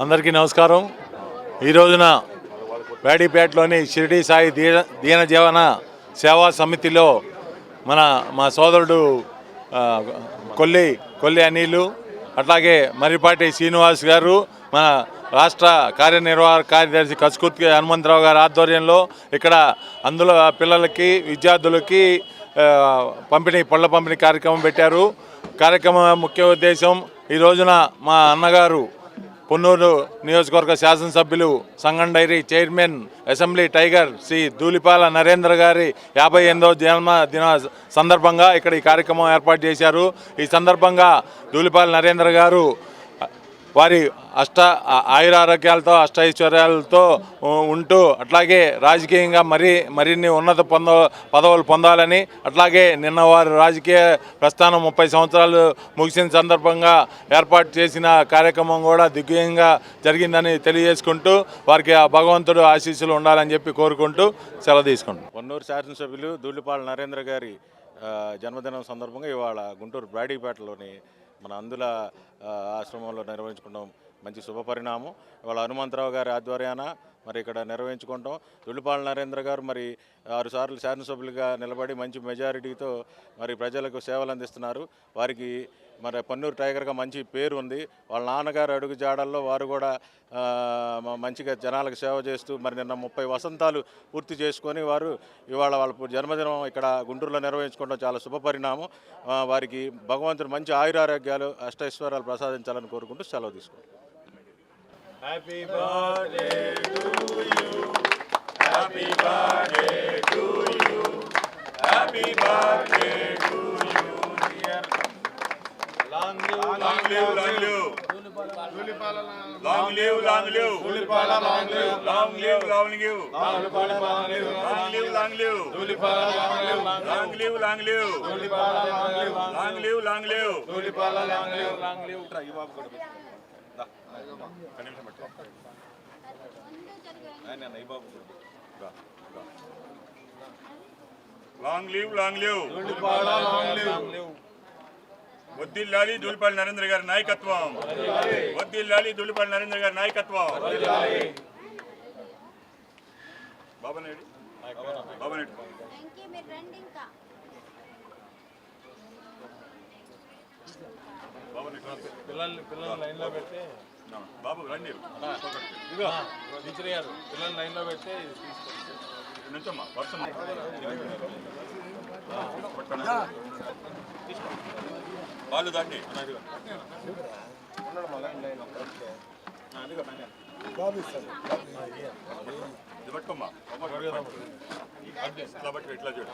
అందరికీ నమస్కారం. ఈ రోజున వేడిపేటలోని షిరిడి సాయి దీన జీవన సేవా సమితిలో మా సోదరుడు కొల్లి అనిలు, అట్లాగే మర్రిపాటి శ్రీనివాస్ గారు, మన రాష్ట్ర కార్యనిర్వాహక కార్యదర్శి కసుకుర్తి హనుమంతరావు గారి ఆధ్వర్యంలో ఇక్కడ అందులో పిల్లలకి విద్యార్థులకి పళ్ళ పంపిణీ కార్యక్రమం పెట్టారు. కార్యక్రమం ముఖ్య ఉద్దేశం ఈ రోజున మా అన్నగారు పొన్నూరు నియోజకవర్గ శాసనసభ్యులు Sangam dairy chairman assembly tiger Sri Dhulipala Narendra గారి 58వ జన్మదిన సందర్భంగా ఇక్కడ ఈ కార్యక్రమం ఏర్పాటు చేశారు. ఈ సందర్భంగా ధూళిపాల నరేంద్ర గారు వారి ఆయురారోగ్యాలతో అష్టైశ్వర్యాలతో ఉంటూ అట్లాగే రాజకీయంగా మరిన్ని ఉన్నత పదవులు పొందాలని, అట్లాగే నిన్న వారి రాజకీయ ప్రస్థానం 30 సంవత్సరాలు ముగిసిన సందర్భంగా ఏర్పాటు చేసిన కార్యక్రమం కూడా దిగ్విజయంగా జరిగిందని తెలియజేసుకుంటూ వారికి ఆ భగవంతుడు ఆశీస్సులు ఉండాలని చెప్పి కోరుకుంటూ సెలవు తీసుకుంటాం. పొన్నూరు శాసనసభ్యులు ధూళిపాల నరేంద్ర గారి జన్మదినం సందర్భంగా ఇవాళ గుంటూరు బ్రాడీపేటలోని మన అందుల ఆశ్రమంలో నిర్వహించుకుంటాం. మంచి శుభపరిణామం. ఇవాళ హనుమంతరావు గారి ఆధ్వర్యాన మరి ఇక్కడ నిర్వహించుకుంటాం. ధూళిపాల నరేంద్ర గారు మరి 6 సార్లు శాసనసభ్యులుగా నిలబడి మంచి మెజారిటీతో మరి ప్రజలకు సేవలు అందిస్తున్నారు. వారికి మరి పొన్నూరు టైగర్గా మంచి పేరు ఉంది. వాళ్ళ నాన్నగారు అడుగు జాడల్లో వారు కూడా మంచిగా జనాలకు సేవ చేస్తూ మరి నిన్న 30 వసంతాలు పూర్తి చేసుకొని వారు ఇవాళ వాళ్ళ జన్మదినం ఇక్కడ గుంటూరులో నిర్వహించుకోవడం చాలా శుభపరిణామం. వారికి భగవంతుడు మంచి ఆయురారోగ్యాలు అష్టైశ్వర్యాలు ప్రసాదించాలని కోరుకుంటూ సెలవు తీసుకుంటాం. Happy birthday to you, happy birthday to you, happy birthday to you dear. Long live, long live, long live. Long live, long live. Dhulipala, long live. Long live, long live. Dhulipala, long live. Long live, long live. Dhulipala, long live. Long live, long live. Dhulipala, long live. Long live, long live. Dhulipala, long live. Long live. Try babu kodu. Da. Kanimsam pettu. Nai babu kodu. Da. Long live, long live. Dhulipala, long live. వద్దిల్లాలి ధూళిపాల నరేంద్ర గారి నాయకత్వం, వద్దిల్లాలి ధూళిపాల నరేంద్ర గారి నాయకత్వం. బాబానేడు పిల్లలు లైన్లో పెట్టి బాబు రండి, పిల్లలు లైన్లో పెట్టి నుంచమ్మా వర్షం వాళ్ళు దాన్ని ఇది పట్టుకోమ్మా, ఇట్లా పట్టు, ఇట్లా చూడు.